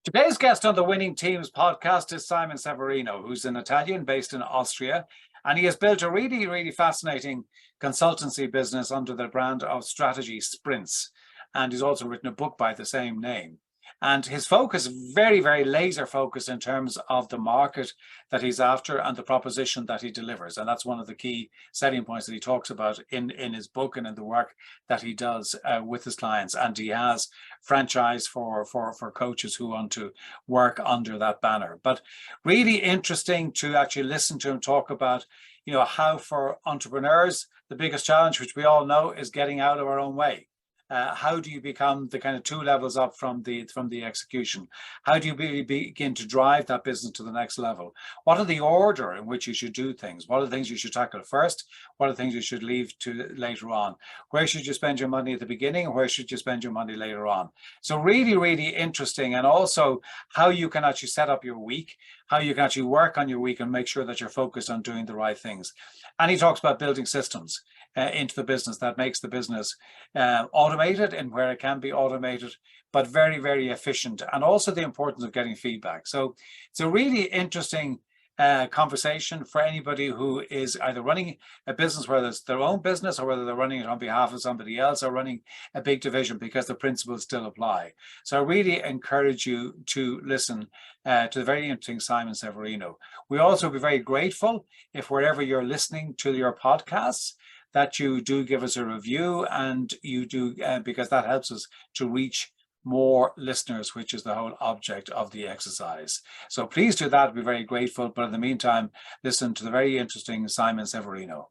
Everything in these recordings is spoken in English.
Today's guest on the Winning Teams podcast is Simon Severino, who's an Italian based in Austria, and he has built a really fascinating consultancy business under the brand of Strategy Sprints. And he's also written a book by the same name. And his focus, very laser focused in terms of the market that he's after and the proposition that he delivers. And that's one of the key setting points that he talks about in his book and in the work that he does with his clients. And he has franchise for coaches who want to work under that banner. But really interesting to actually listen to him talk about, how for entrepreneurs, the biggest challenge, which we all know, is getting out of our own way. How do you become the kind of two levels up from the execution? How do you begin to drive that business to the next level? What are the order in which you should do things? What are the things you should tackle first? What are the things you should leave to later on? Where should you spend your money at the beginning, and where should you spend your money later on? So really interesting, and also how you can actually set up your week, how you can actually work on your week and make sure that you're focused on doing the right things. And he talks about building systems into the business that makes the business automated and where it can be automated, but very efficient, and also the importance of getting feedback. So it's a really interesting conversation for anybody who is either running a business, whether it's their own business or whether they're running it on behalf of somebody else or running a big division, because the principles still apply. So I really encourage you to listen to the very interesting Simon Severino. We also be very grateful if wherever you're listening to your podcasts, that you do give us a review, and you do because that helps us to reach more listeners, which is the whole object of the exercise. So please do that. We're very grateful. But in the meantime, listen to the very interesting Simon Severino.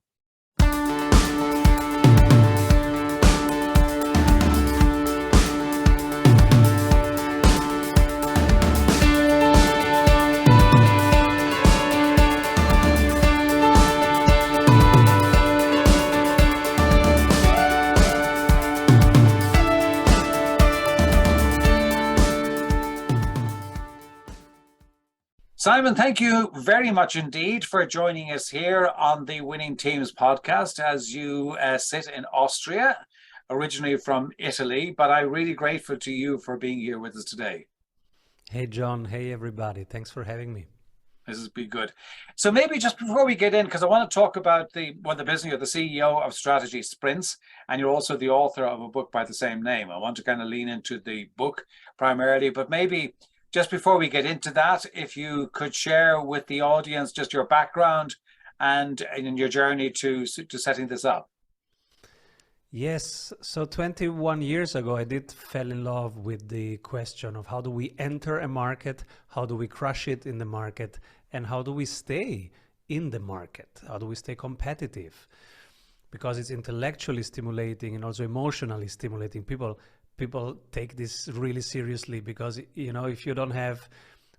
Simon, thank you very much indeed for joining us here on the Winning Teams podcast as you sit in Austria, originally from Italy, but I'm really grateful to you for being here with us today. Hey, John. Hey, everybody. Thanks for having me. This has been good. So maybe just before we get in, because I want to talk about the business, you're the CEO of Strategy Sprints, and you're also the author of a book by the same name. I want to kind of lean into the book primarily, but maybe just before we get into that, if you could share with the audience just your background and in your journey to setting this up. Yes. So 21 years ago, I did fell in love with the question of how do we enter a market? How do we crush it in the market? And how do we stay in the market? How do we stay competitive? Because it's intellectually stimulating and also emotionally stimulating. People take this really seriously because, if you don't have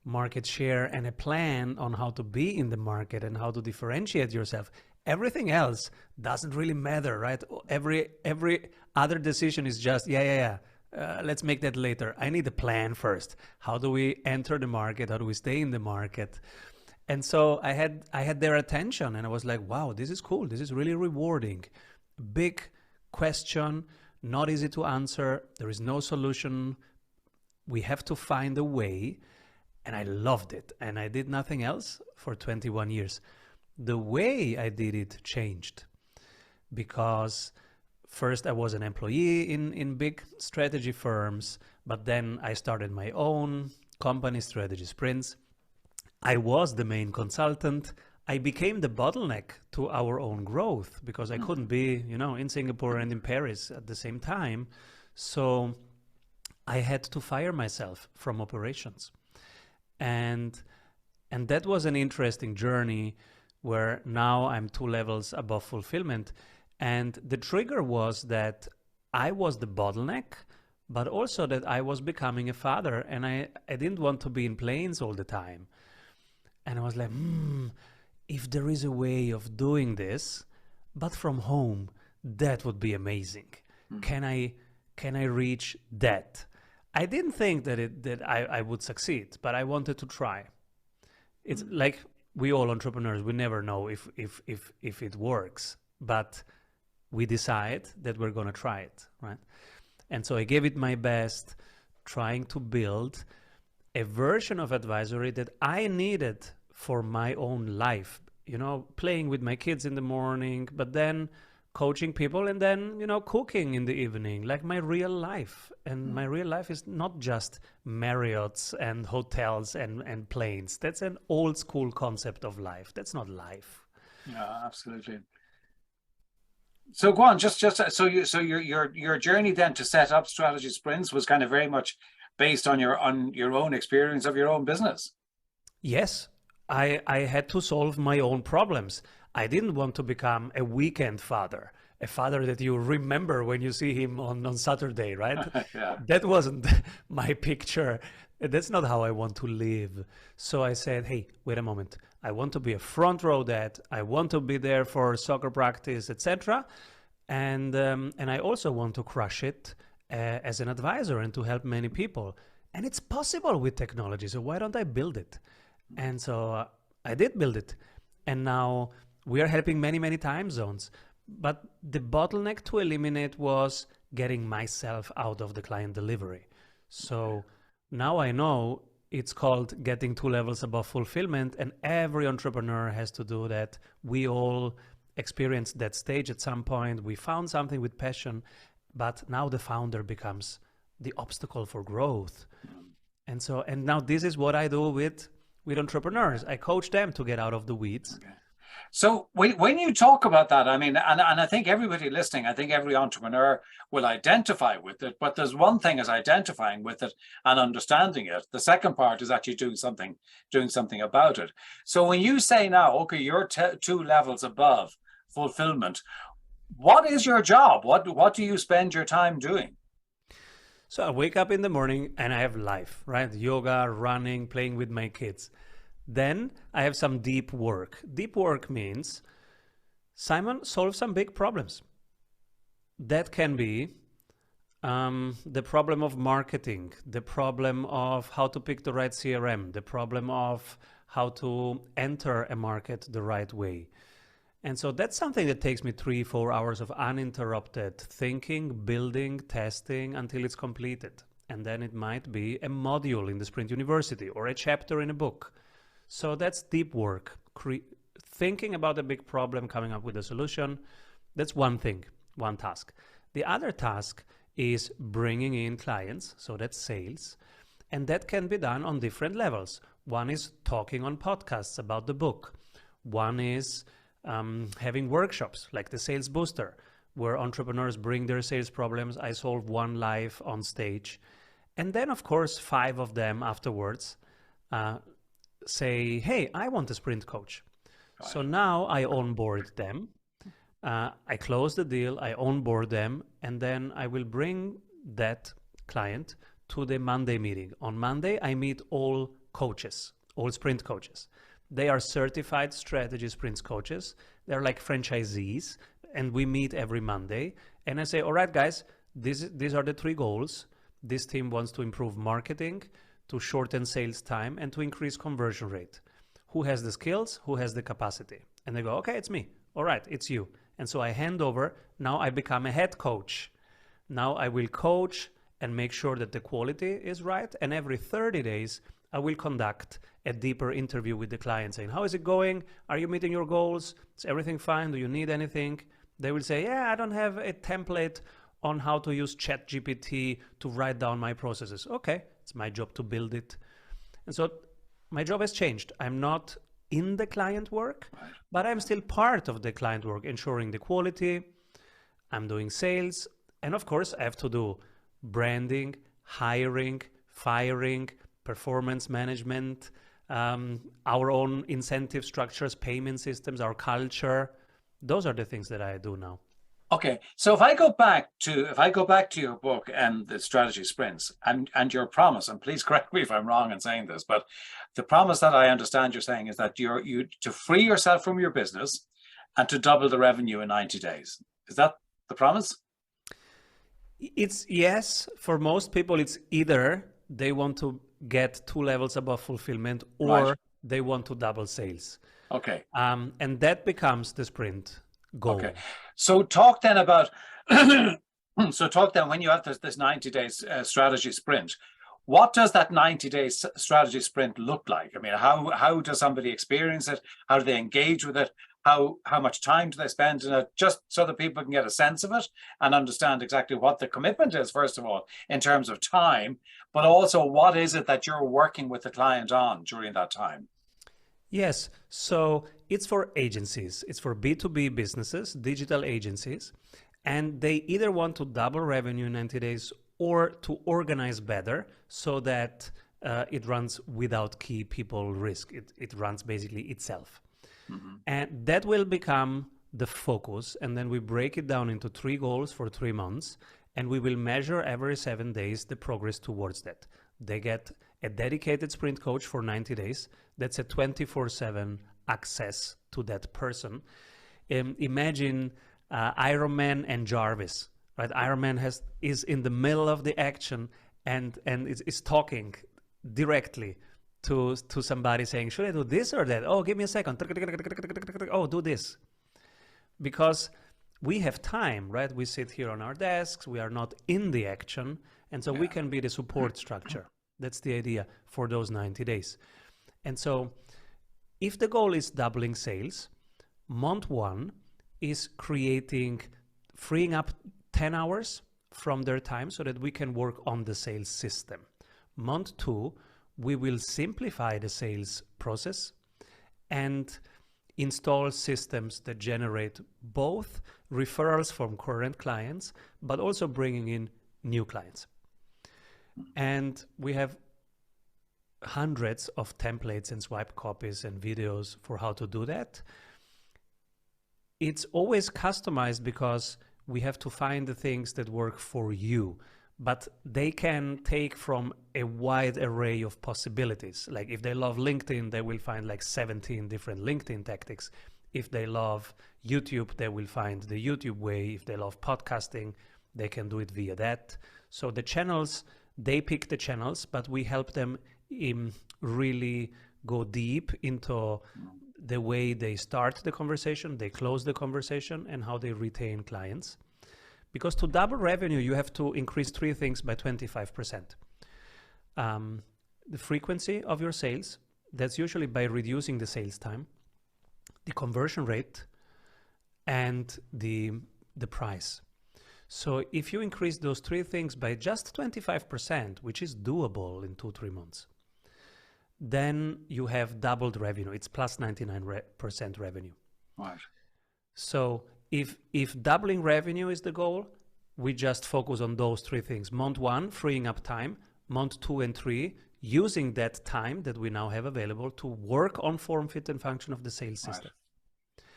market share and a plan on how to be in the market and how to differentiate yourself, everything else doesn't really matter, right? Every other decision is just, let's make that later. I need a plan first. How do we enter the market? How do we stay in the market? And so I had their attention, and I was like, wow, this is cool. This is really rewarding. Big question. Not easy to answer. There is no solution. We have to find a way. And I loved it. And I did nothing else for 21 years. The way I did it changed because first I was an employee in big strategy firms, but then I started my own company, Strategy Sprints. I was the main consultant. I became the bottleneck to our own growth because I couldn't be, in Singapore and in Paris at the same time. So I had to fire myself from operations. And that was an interesting journey where now I'm 2 levels above fulfillment. And the trigger was that I was the bottleneck, but also that I was becoming a father and I didn't want to be in planes all the time. And I was like, if there is a way of doing this, but from home, that would be amazing. Can I reach that? I didn't think that I would succeed, but I wanted to try. It's like we all entrepreneurs, we never know if it works, but we decide that we're going to try it, right? And so I gave it my best, trying to build a version of advisory that I needed for my own life. You know, playing with my kids in the morning, but then coaching people, and then, you know, cooking in the evening, like my real life. And my real life is not just Marriotts and hotels and planes. That's an old school concept of life. That's not life. Yeah, absolutely. So go on, just so your journey then to set up strategy sprints was kind of very much based on your own experience of your own business. Yes, I had to solve my own problems. I didn't want to become a weekend father, a father that you remember when you see him on Saturday, right? Yeah. That wasn't my picture. That's not how I want to live. So I said, hey, wait a moment. I want to be a front row dad. I want to be there for soccer practice, etc. And I also want to crush it as an advisor and to help many people. And it's possible with technology. So why don't I build it? And so I did build it. And now we are helping many, many time zones. But the bottleneck to eliminate was getting myself out of the client delivery. So now I know it's called getting 2 levels above fulfillment, and every entrepreneur has to do that. We all experienced that stage at some point. We found something with passion, but now the founder becomes the obstacle for growth. And now this is what I do with entrepreneurs. I coach them to get out of the weeds. Okay. So when you talk about that, I mean, and I think everybody listening, I think every entrepreneur will identify with it, but there's one thing is identifying with it and understanding it. The second part is actually doing something about it. So when you say now, okay, you're 2 levels above fulfillment, what is your job? What do you spend your time doing? So I wake up in the morning and I have life, right? Yoga, running, playing with my kids. Then I have some deep work. Deep work means, Simon, solve some big problems. That can be the problem of marketing, the problem of how to pick the right CRM, the problem of how to enter a market the right way. And so that's something that takes me 3-4 hours of uninterrupted thinking, building, testing until it's completed. And then it might be a module in the Sprint University or a chapter in a book. So that's deep work. Thinking about a big problem, coming up with a solution. That's one thing, one task. The other task is bringing in clients. So that's sales. And that can be done on different levels. One is talking on podcasts about the book. One is having workshops like the Sales Booster, where entrepreneurs bring their sales problems. I solve one live on stage. And then, of course, 5 of them afterwards say, hey, I want a sprint coach. So now I onboard them. I close the deal, I onboard them, and then I will bring that client to the Monday meeting. On Monday, I meet all coaches, all sprint coaches. They are certified strategy sprints coaches. They're like franchisees, and we meet every Monday. And I say, all right, guys, these are the 3 goals. This team wants to improve marketing, to shorten sales time, and to increase conversion rate. Who has the skills? Who has the capacity? And they go, okay, it's me. All right, it's you. And so I hand over. Now I become a head coach. Now I will coach and make sure that the quality is right. And every 30 days, I will conduct a deeper interview with the client saying, how is it going? Are you meeting your goals? Is everything fine? Do you need anything? They will say, yeah, I don't have a template on how to use ChatGPT to write down my processes. Okay, it's my job to build it. And so my job has changed. I'm not in the client work, but I'm still part of the client work, ensuring the quality. I'm doing sales. And of course, I have to do branding, hiring, firing, performance management, our own incentive structures, payment systems, our culture. Those are the things that I do now. Okay, so if I go back to your book and the strategy sprints and your promise, and please correct me if I'm wrong in saying this, but the promise that I understand you're saying is that you to free yourself from your business and to double the revenue in 90 days. Is that the promise? It's yes. For most people, it's either they want to get 2 levels above fulfillment or they want to double sales. Okay. And that becomes the sprint goal. Okay. So talk then about, when you have this 90 days strategy sprint, what does that 90-day strategy sprint look like? I mean, how does somebody experience it? How do they engage with it? How much time do they spend in it? Just so that people can get a sense of it and understand exactly what the commitment is, first of all, in terms of time, but also what is it that you're working with the client on during that time? Yes, so it's for agencies, it's for B2B businesses, digital agencies, and they either want to double revenue in 90 days or to organize better so that it runs without key people risk. It runs basically itself. Mm-hmm. And that will become the focus. And then we break it down into 3 goals for 3 months, and we will measure every 7 days the progress towards that. They get a dedicated sprint coach for 90 days. That's a 24/7 access to that person. Imagine Iron Man and Jarvis, right? Iron Man is in the middle of the action and is talking directly to somebody saying, should I do this or that? Oh, give me a second. Oh, do this. Because we have time, right? We sit here on our desks. We are not in the action. And so we can be the support structure. That's the idea for those 90 days. And so if the goal is doubling sales, month 1 is freeing up 10 hours from their time so that we can work on the sales system. Month 2, we will simplify the sales process and install systems that generate both referrals from current clients, but also bringing in new clients. And we have hundreds of templates and swipe copies and videos for how to do that. It's always customized because we have to find the things that work for you, but they can take from a wide array of possibilities. Like if they love LinkedIn, they will find like 17 different LinkedIn tactics. If they love YouTube, they will find the YouTube way. If they love podcasting, they can do it via that. So the channels, they pick the channels, but we help them really go deep into the way they start the conversation, they close the conversation, and how they retain clients. Because to double revenue, you have to increase 3 things by 25%. The frequency of your sales, that's usually by reducing the sales time, the conversion rate, and the price. So if you increase those 3 things by just 25%, which is doable in 2-3 months, then you have doubled revenue. It's plus 99% revenue. Right. So if doubling revenue is the goal, we just focus on those 3 things. Month 1, freeing up time. Month 2 and 3, using that time that we now have available to work on form, fit, and function of the sales system.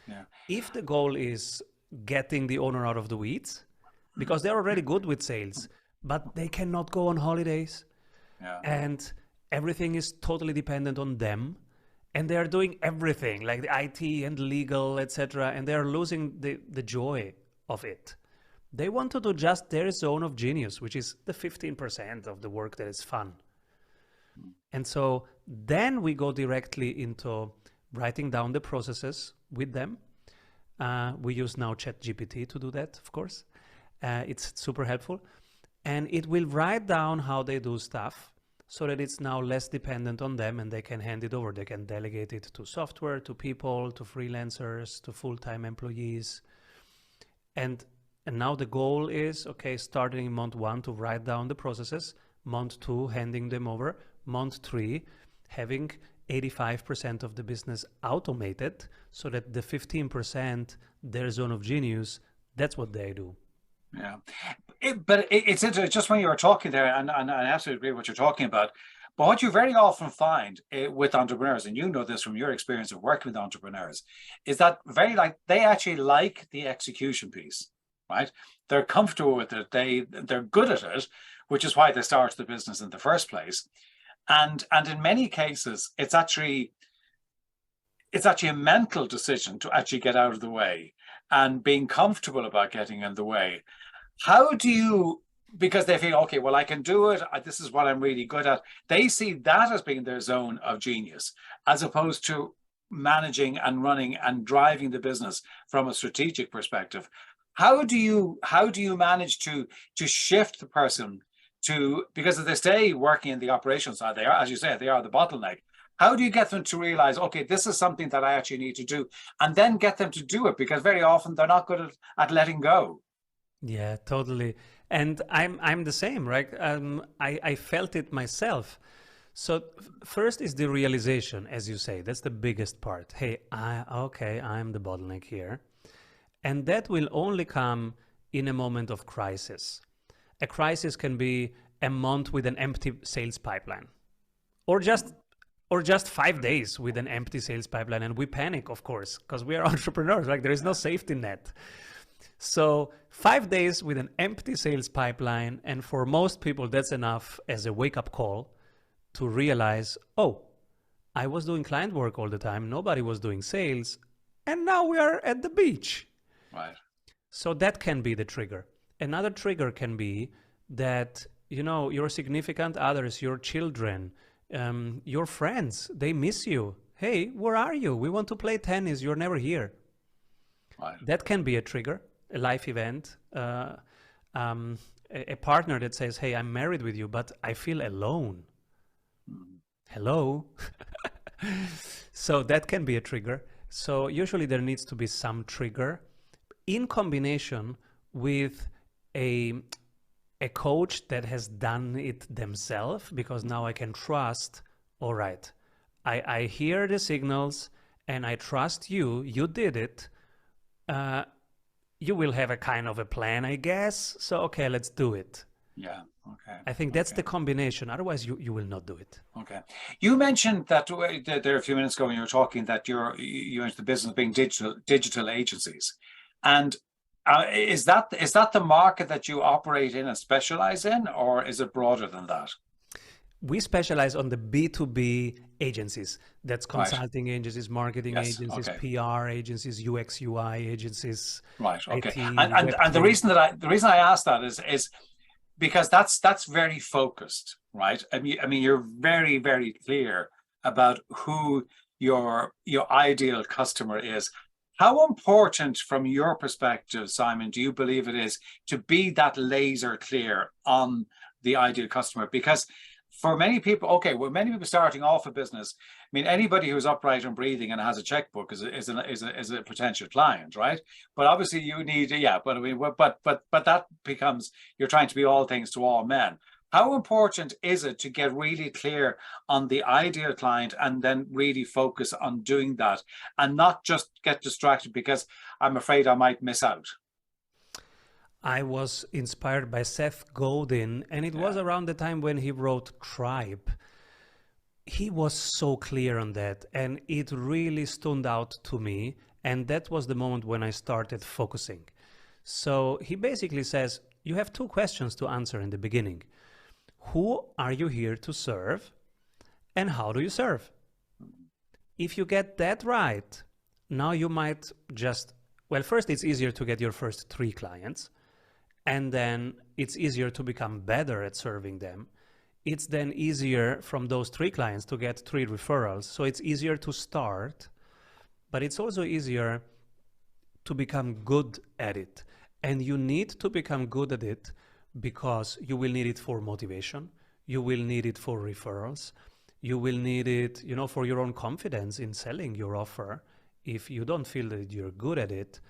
Right. Yeah. If the goal is getting the owner out of the weeds, because they're already good with sales, but they cannot go on holidays, and everything is totally dependent on them, and they're doing everything like the IT and legal, etc., and they're losing the joy of it. They want to do just their zone of genius, which is the 15% of the work that is fun. And so then we go directly into writing down the processes with them. We use now ChatGPT to do that, of course. It's super helpful. And it will write down how they do stuff so that it's now less dependent on them, and they can hand it over. They can delegate it to software, to people, to freelancers, to full-time employees. And now the goal is, okay, starting in month 1 to write down the processes, month 2 handing them over, month 3 having 85% of the business automated so that the 15%, their zone of genius, that's what they do. Yeah, it's interesting. Just when you were talking there, and I absolutely agree with what you're talking about. But what you very often find with entrepreneurs, and you know this from your experience of working with entrepreneurs, is that they actually like the execution piece, right? They're comfortable with it. They're good at it, which is why they started the business in the first place. And in many cases, it's actually a mental decision to actually get out of the way and being comfortable about getting in the way. How do you, because they feel, okay, well, I can do it. This is what I'm really good at. They see that as being their zone of genius, as opposed to managing and running and driving the business from a strategic perspective. How do you manage to shift the person because if they stay working in the operations side, they are, as you say, they are the bottleneck. How do you get them to realize, okay, this is something that I actually need to do, and then get them to do it? Because very often they're not good at letting go. Yeah, totally. And I'm the same, right? I felt it myself. So first is the realization, as you say, that's the biggest part. Hey, okay, I'm the bottleneck here. And that will only come in a moment of crisis. A crisis can be a month with an empty sales pipeline, or just 5 days with an empty sales pipeline, and we panic, of course, because we are entrepreneurs. Like, there is no safety net. So 5 days with an empty sales pipeline, and for most people, that's enough as a wake-up call to realize, oh, I was doing client work all the time. Nobody was doing sales, and now we are at the beach. Right. So that can be the trigger. Another trigger can be that, your significant others, your children, your friends, they miss you. Hey, where are you? We want to play tennis. You're never here. Right. That can be a trigger, a life event, a partner that says, hey, I'm married with you, but I feel alone. Hello. So that can be a trigger. So usually there needs to be some trigger in combination with a coach that has done it themselves, because now I can trust, all right, I hear the signals and I trust you did it. You will have a kind of a plan, I guess. So, okay, let's do it. Yeah. Okay. I think that's the combination. Otherwise, you will not do it. Okay. You mentioned that there a few minutes ago when you were talking that you into the business of being digital agencies, and is that the market that you operate in and specialize in, or is it broader than that? We specialize on the B2B agencies. That's consulting right. agencies, marketing agencies, PR agencies, UX, UI agencies. Right. Okay. IT, and the reason I asked that is because that's very focused, right? I mean, you're very, very clear about who your ideal customer is. How important, from your perspective, Simon, do you believe it is to be that laser clear on the ideal customer? Because for many people, many people starting off a business, I mean, anybody who's upright and breathing and has a checkbook is a potential client, right? But obviously you need, but I mean, but that becomes, you're trying to be all things to all men. How important is it to get really clear on the ideal client and then really focus on doing that and not just get distracted because I'm afraid I might miss out? I was inspired by Seth Godin, and it was around the time when he wrote Tribe. He was so clear on that, and it really stood out to me. And that was the moment when I started focusing. So he basically says, you have two questions to answer in the beginning. Who are you here to serve? And how do you serve? If you get that right, now you might first it's easier to get your first 3 clients. And then it's easier to become better at serving them. It's then easier from those 3 clients to get 3 referrals. So it's easier to start, but it's also easier to become good at it. And you need to become good at it because you will need it for motivation. You will need it for referrals. You will need it, for your own confidence in selling your offer. If you don't feel that you're good at it,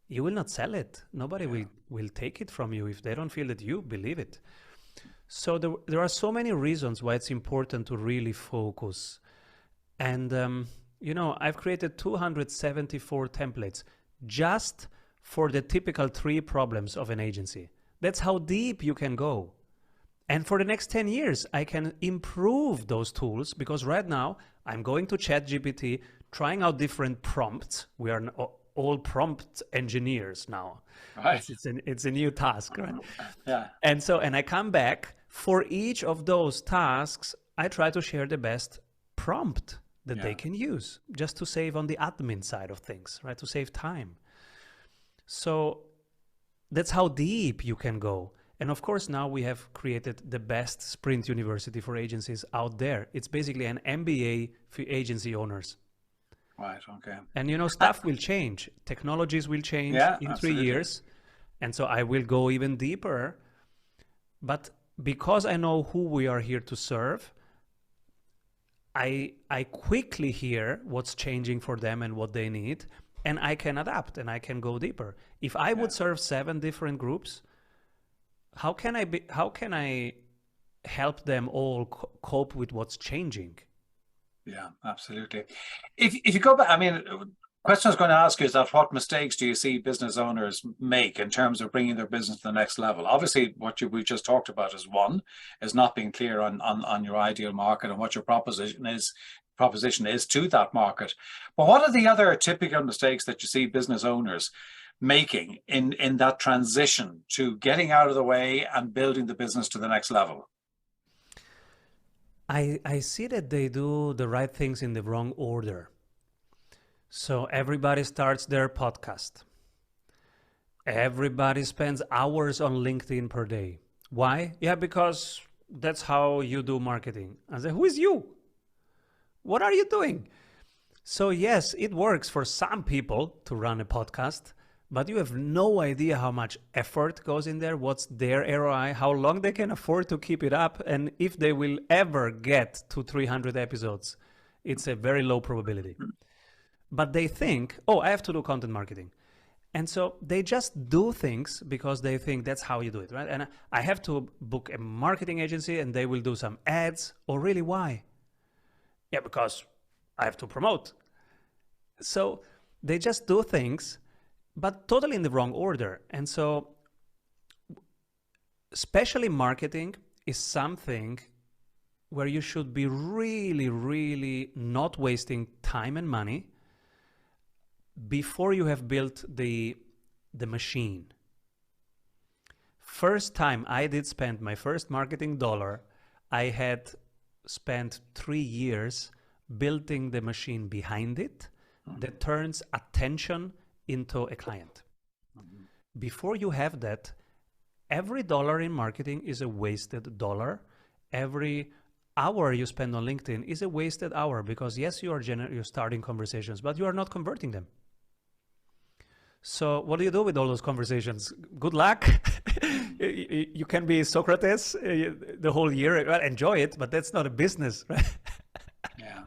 you will not sell it. Nobody will take it from you if they don't feel that you believe it. So there are so many reasons why it's important to really focus. And, I've created 274 templates just for the typical 3 problems of an agency. That's how deep you can go. And for the next 10 years, I can improve those tools because right now I'm going to ChatGPT, trying out different prompts. We are all prompt engineers now. Right. It's a new task, right? Yeah. And I come back for each of those tasks. I try to share the best prompt that they can use just to save on the admin side of things, right? To save time. So that's how deep you can go. And of course, now we have created the best sprint university for agencies out there. It's basically an MBA for agency owners. Right. Okay. And stuff will change. Technologies will change in absolutely. 3 years. And so I will go even deeper. But because I know who we are here to serve, I quickly hear what's changing for them and what they need, and I can adapt and I can go deeper. If I would serve 7 different groups, how can I help them all cope with what's changing? Yeah, absolutely. If you go back, I mean, question I was going to ask you is that what mistakes do you see business owners make in terms of bringing their business to the next level? Obviously, we just talked about is not being clear on your ideal market and what your proposition is to that market. But what are the other typical mistakes that you see business owners making in that transition to getting out of the way and building the business to the next level? I see that they do the right things in the wrong order. So everybody starts their podcast. Everybody spends hours on LinkedIn per day. Why? Yeah, because that's how you do marketing. I say, who is you? What are you doing? So yes, it works for some people to run a podcast, but you have no idea how much effort goes in there, what's their ROI, how long they can afford to keep it up, and if they will ever get to 300 episodes. It's a very low probability. But they think, oh, I have to do content marketing. And so they just do things because they think that's how you do it, right? And I have to book a marketing agency and they will do some ads. Or really, why? Yeah, because I have to promote. So they just do things, but totally in the wrong order. And so especially marketing is something where you should be really, really not wasting time and money before you have built the machine. First time I did spend my first marketing dollar, I had spent 3 years building the machine behind it that turns attention into a client. Before you have that, every dollar in marketing is a wasted dollar. Every hour you spend on LinkedIn is a wasted hour because yes, you're starting conversations, but you are not converting them. So what do you do with all those conversations? Good luck. You can be Socrates the whole year. Well, enjoy it, but that's not a business, right? Yeah.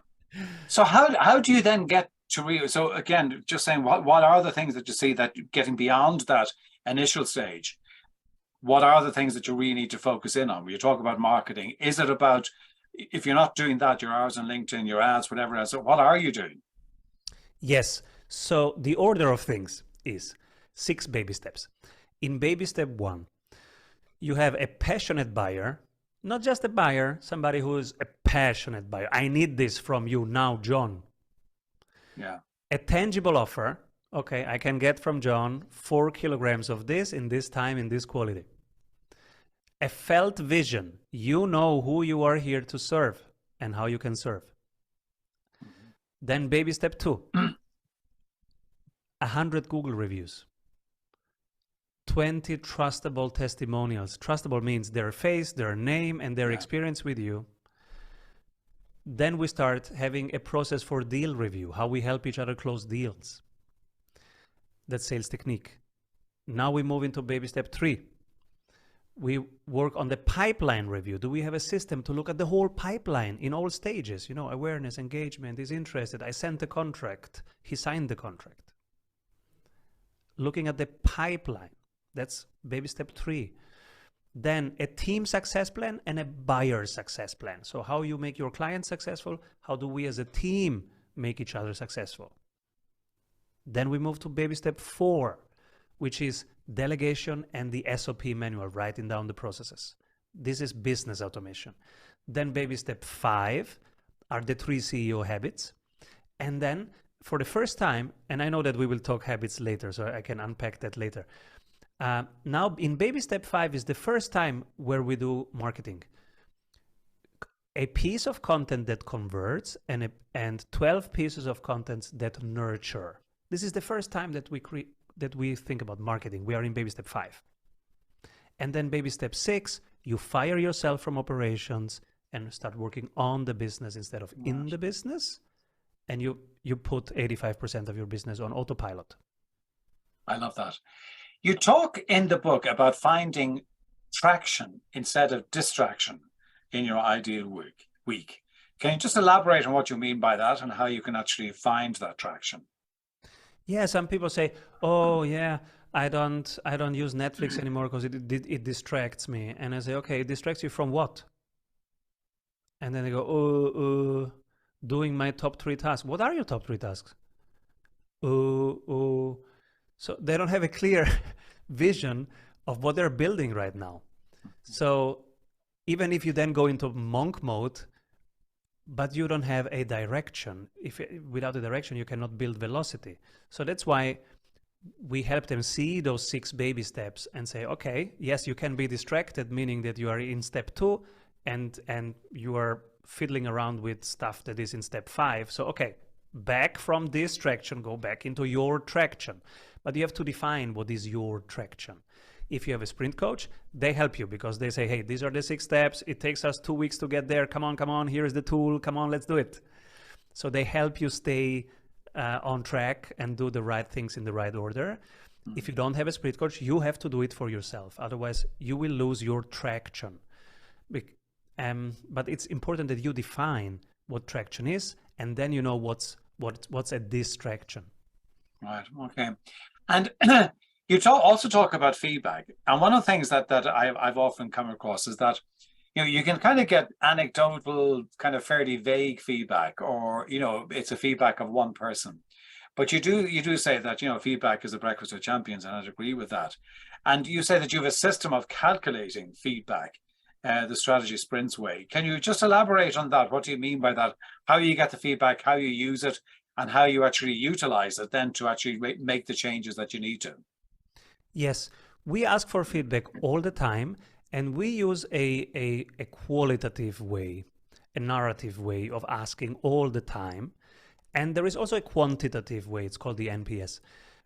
So how do you then get to so again, just saying, what are the things that you see that getting beyond that initial stage? What are the things that you really need to focus in on? When you talk about marketing, is it about, if you're not doing that, your hours on LinkedIn, your ads, whatever else, so what are you doing? Yes. So the order of things is 6 baby steps. In baby step 1, you have a passionate buyer, not just a buyer, somebody who is a passionate buyer. I need this from you now, John. Yeah. A tangible offer. Okay, I can get from John 4 kilograms of this in this time, in this quality. A felt vision. You know who you are here to serve and how you can serve. Then baby step 2. 100 Google reviews, 20 trustable testimonials. Trustable means their face, their name, and their experience with you. Then we start having a process for deal review, how we help each other close deals. That's sales technique. Now we move into baby step 3. We work on the pipeline review. Do we have a system to look at the whole pipeline in all stages? You know, awareness, engagement, is interested. I sent the contract. He signed the contract. Looking at the pipeline. That's baby step 3. Then a team success plan and a buyer success plan. So how you make your client successful, how do we as a team make each other successful? Then we move to baby step 4, which is delegation and the SOP manual, writing down the processes. This is business automation. Then baby step 5 are the 3 CEO habits. And then for the first time, and I know that we will talk habits later, so I can unpack that later. Now in baby step 5 is the first time where we do marketing. A piece of content that converts and 12 pieces of content that nurture. This is the first time that we think about marketing. We are in baby step 5. And then baby step 6, you fire yourself from operations and start working on the business instead of in the business. And you put 85% of your business on autopilot. I love that. You talk in the book about finding traction instead of distraction in your ideal week. Can you just elaborate on what you mean by that and how you can actually find that traction? Yeah, some people say, "Oh, yeah, I don't use Netflix anymore because it distracts me." And I say, "Okay, it distracts you from what?" And then they go, doing my top 3 tasks. What are your top 3 tasks? Oh. So they don't have a clear vision of what they're building right now. So even if you then go into monk mode, but you don't have a direction, without a direction, you cannot build velocity. So that's why we help them see those 6 baby steps and say, okay, yes, you can be distracted, meaning that you are in step 2 and you are fiddling around with stuff that is in step 5. So, okay, back from distraction, go back into your traction. But you have to define what is your traction. If you have a sprint coach, they help you because they say, hey, these are the 6 steps. It takes us 2 weeks to get there. Come on. Here's the tool. Come on, let's do it. So they help you stay on track and do the right things in the right order. Mm-hmm. If you don't have a sprint coach, you have to do it for yourself. Otherwise, you will lose your traction. But it's important that you define what traction is, and then you know what's a distraction. Right. Okay. And you also talk about feedback. And one of the things that I've often come across is that, you can kind of get anecdotal, kind of fairly vague feedback, or, it's a feedback of one person. But you do say that, feedback is a breakfast of champions, and I'd agree with that. And you say that you have a system of calculating feedback, the strategy sprints way. Can you just elaborate on that? What do you mean by that? How you get the feedback, how you use it, and how you actually utilize it then to actually make the changes that you need to? Yes, we ask for feedback all the time, and we use a qualitative way, a narrative way of asking all the time. And there is also a quantitative way, it's called the NPS.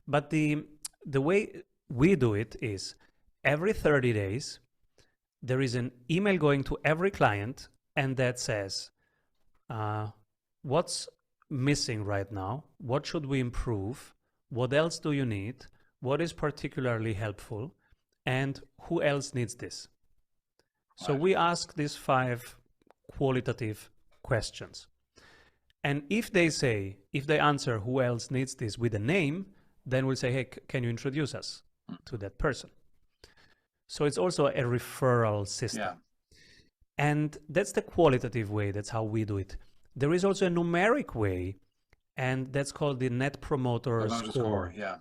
But the way we do it is every 30 days, there is an email going to every client, and that says, what's missing right now? What should we improve? What else do you need? What is particularly helpful? And who else needs this? So we ask these 5 qualitative questions. And if they answer who else needs this with a name, then we'll say, hey, can you introduce us to that person? So it's also a referral system. Yeah. And that's the qualitative way. That's how we do it. There is also a numeric way, and that's called the Net Promoter Score. Yeah.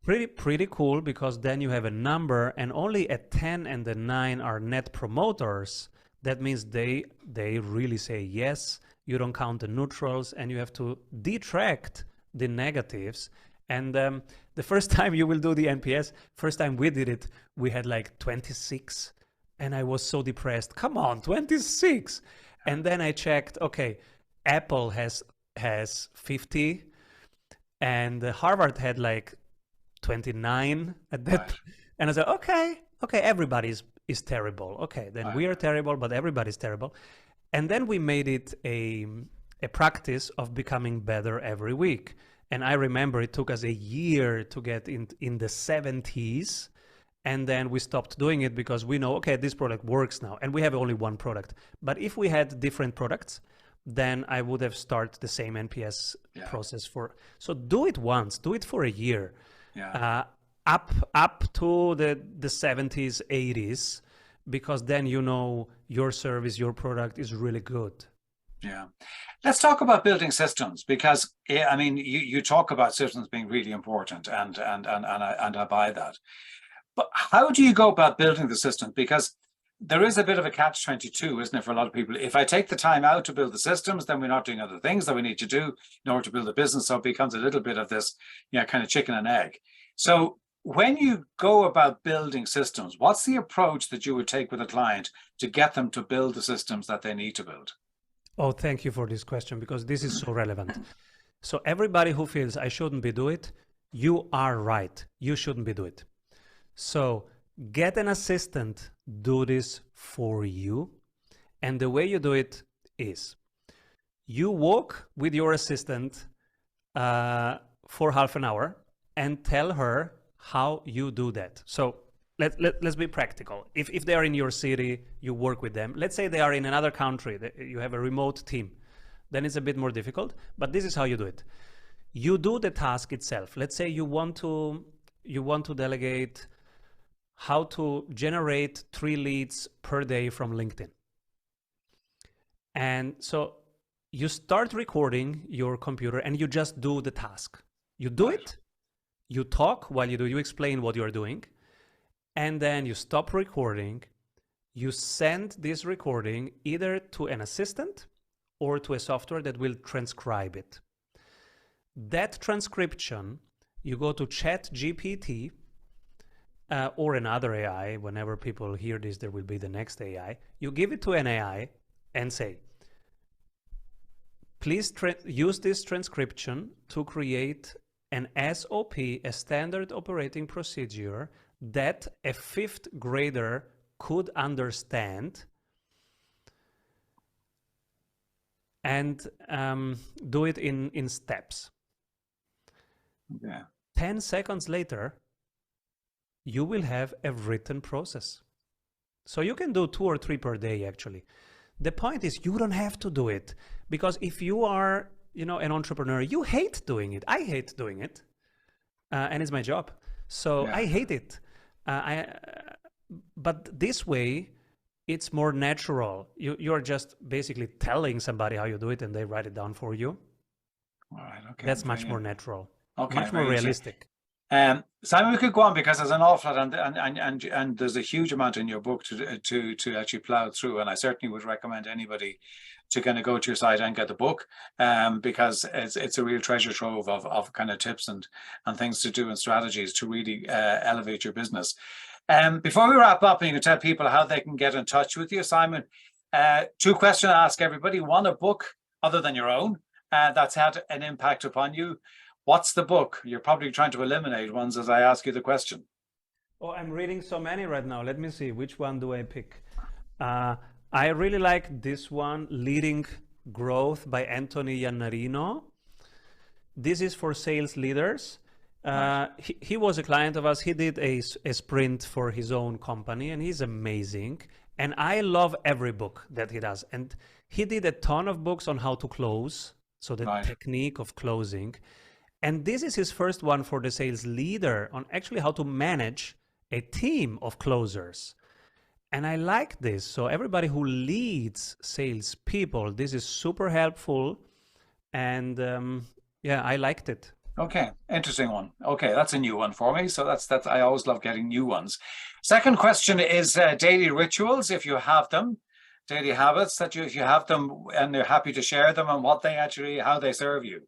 Pretty cool, because then you have a number, and only a 10 and a 9 are net promoters. That means they really say yes. You don't count the neutrals, and you have to detract the negatives. And the first time you will do the NPS, first time we did it, we had like 26, and I was so depressed. Come on, 26. And then I checked, okay, Apple has 50, and Harvard had like 29 at that. Right. And I said, okay, everybody is terrible. Okay, then we are terrible, but everybody's terrible. And then we made it a practice of becoming better every week. And I remember it took us a year to get in the 70s. And then we stopped doing it because we know, okay, this product works now. And we have only one product. But if we had different products, then I would have started the same NPS process so do it once, do it for a year. Yeah. Up to the 70s, 80s, because then your service, your product is really good. Yeah. Let's talk about building systems, because I mean, you talk about systems being really important, and I buy that. But how do you go about building the systems? Because there is a bit of a catch-22, isn't it, for a lot of people? If I take the time out to build the systems, then we're not doing other things that we need to do in order to build a business. So it becomes a little bit of this, kind of chicken and egg. So when you go about building systems, what's the approach that you would take with a client to get them to build the systems that they need to build? Oh, thank you for this question, because this is so relevant. So everybody who feels I shouldn't be doing it, you are right. You shouldn't be doing it. So get an assistant, do this for you. And the way you do it is you walk with your assistant for half an hour and tell her how you do that. So let's be practical. If they are in your city, you work with them. Let's say they are in another country, you have a remote team. Then it's a bit more difficult, but this is how you do it. You do the task itself. Let's say you want to delegate how to generate 3 leads per day from LinkedIn. And so you start recording your computer and you just do the task. You do it, you talk while you do, you explain what you're doing, and then you stop recording. You send this recording either to an assistant or to a software that will transcribe it. That transcription, you go to ChatGPT or another AI. Whenever people hear this, there will be the next AI. You give it to an AI and say, please use this transcription to create an SOP, a standard operating procedure that a 5th grader could understand, and do it in steps. Yeah. 10 seconds later, you will have a written process. So you can do 2 or 3 per day, actually. The point is you don't have to do it, because if you are, an entrepreneur, you hate doing it. I hate doing it, and it's my job. So I hate it. But this way, it's more natural. You're just basically telling somebody how you do it, and they write it down for you. All right. Okay. That's much more natural. Okay. Much more realistic. Simon, we could go on because there's an awful lot, and there's a huge amount in your book to actually plow through. And I certainly would recommend anybody to kind of go to your site and get the book, because it's a real treasure trove of kind of tips and things to do and strategies to really elevate your business. Before we wrap up, you can tell people how they can get in touch with you, Simon. 2 questions I ask everybody. One, a book other than your own that's had an impact upon you. What's the book? You're probably trying to eliminate ones as I ask you the question. Oh, I'm reading so many right now. Let me see. Which one do I pick? I really like this one, Leading Growth by Anthony Iannarino. This is for sales leaders. He was a client of us. He did a sprint for his own company, and he's amazing. And I love every book that he does. And he did a ton of books on how to close, so the technique of closing. And this is his first one for the sales leader on actually how to manage a team of closers. And I like this. So everybody who leads sales people, this is super helpful. And I liked it. Okay, interesting one. Okay, that's a new one for me. So that's I always love getting new ones. Second question is daily rituals, if you have them, daily habits that if you have them and you're happy to share them, and what they actually, how they serve you.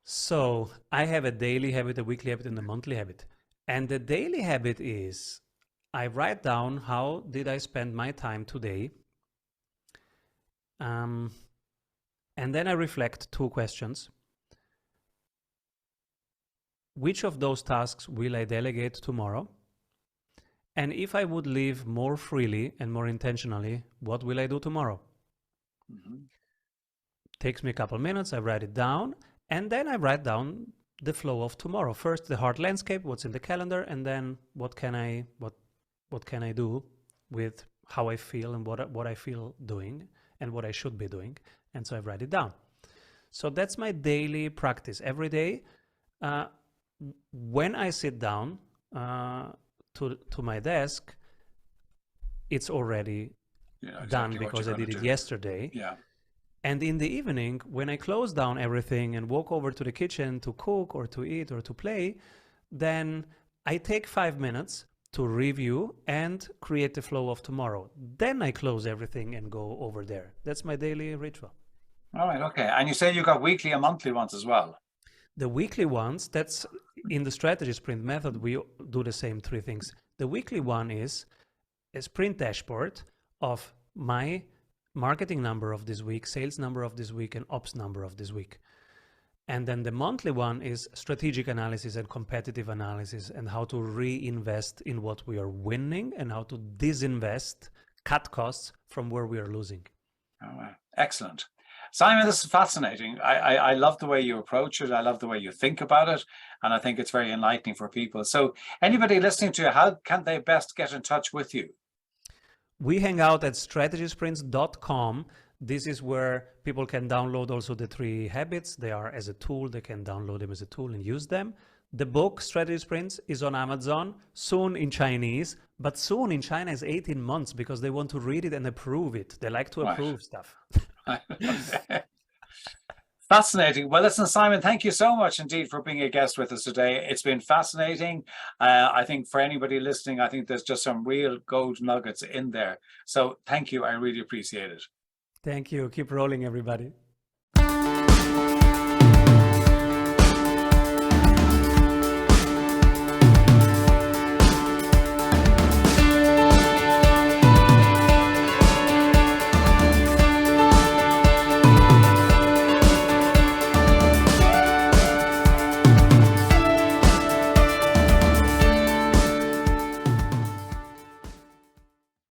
So I have a daily habit, a weekly habit, and a monthly habit. And the daily habit is I write down how did I spend my time today. And then I reflect 2 questions. Which of those tasks will I delegate tomorrow? And if I would live more freely and more intentionally, what will I do tomorrow? Takes me a couple minutes, I write it down. And then I write down the flow of tomorrow. First, the hard landscape, what's in the calendar, and then what can I do with how I feel and what I feel doing and what I should be doing. And so I write it down. So that's my daily practice every day. When I sit down to my desk, it's already done because I did it yesterday. Yeah. And in the evening, when I close down everything and walk over to the kitchen to cook or to eat or to play, then I take 5 minutes to review and create the flow of tomorrow. Then I close everything and go over there. That's my daily ritual. All right, okay. And you say you got weekly and monthly ones as well? The weekly ones, that's in the strategy sprint method, we do the same 3 things. The weekly one is a sprint dashboard of my marketing number of this week, sales number of this week, and ops number of this week. And then the monthly one is strategic analysis and competitive analysis, and how to reinvest in what we are winning and how to disinvest, cut costs from where we are losing. All right. Excellent. Simon, this is fascinating. I love the way you approach it. I love the way you think about it. And I think it's very enlightening for people. So anybody listening to you, how can they best get in touch with you? We hang out at strategysprints.com. This is where people can download also the 3 habits. They are as a tool. They can download them as a tool and use them. The book, Strategy Sprints, is on Amazon, soon in Chinese, but soon in China is 18 months because they want to read it and approve it. They like to approve stuff. Fascinating. Well, listen, Simon, thank you so much indeed for being a guest with us today. It's been fascinating. I think for anybody listening, I think there's just some real gold nuggets in there. So thank you. I really appreciate it. Thank you. Keep rolling, everybody.